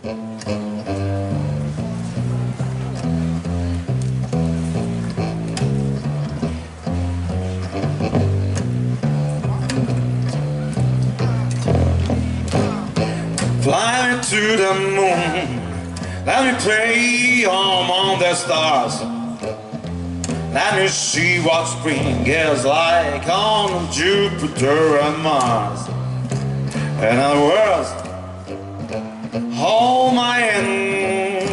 Fly me to the moon, let me play among the stars. Let me see what spring is like on Jupiter and Mars. In other words, hold my hand.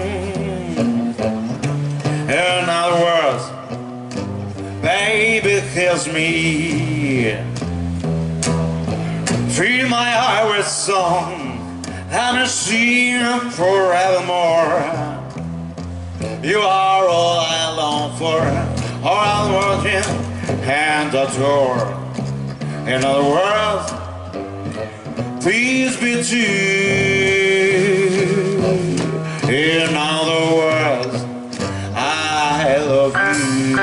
In other words, baby, kiss me. Fill my heart with song. Let me sing forevermore. You are all I long for, all I'm working and adore. In other words, please be true. In other words, I love you.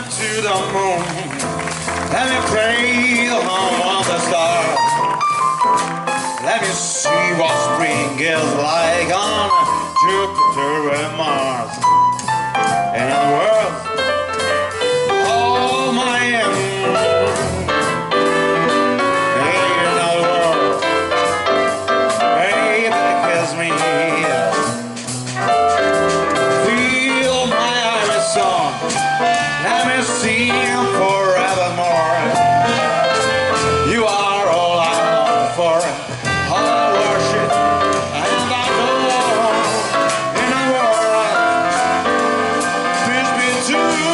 To the moon, let me play among the stars. Let me see what spring is like on Jupiter and Mars. In other words, hold my hand. In other words, baby, kiss me. Feel my Irish song. Let me sing forevermore. You are all I long for, all I worship and adore. In a world, please be true.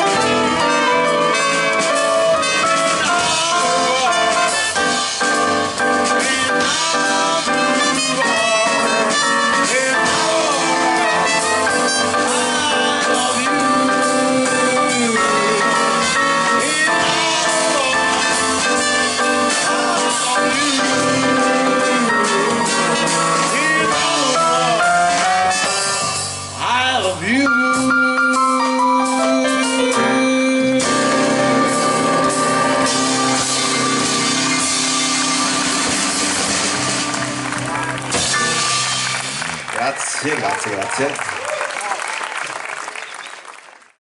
Grazie, grazie, grazie.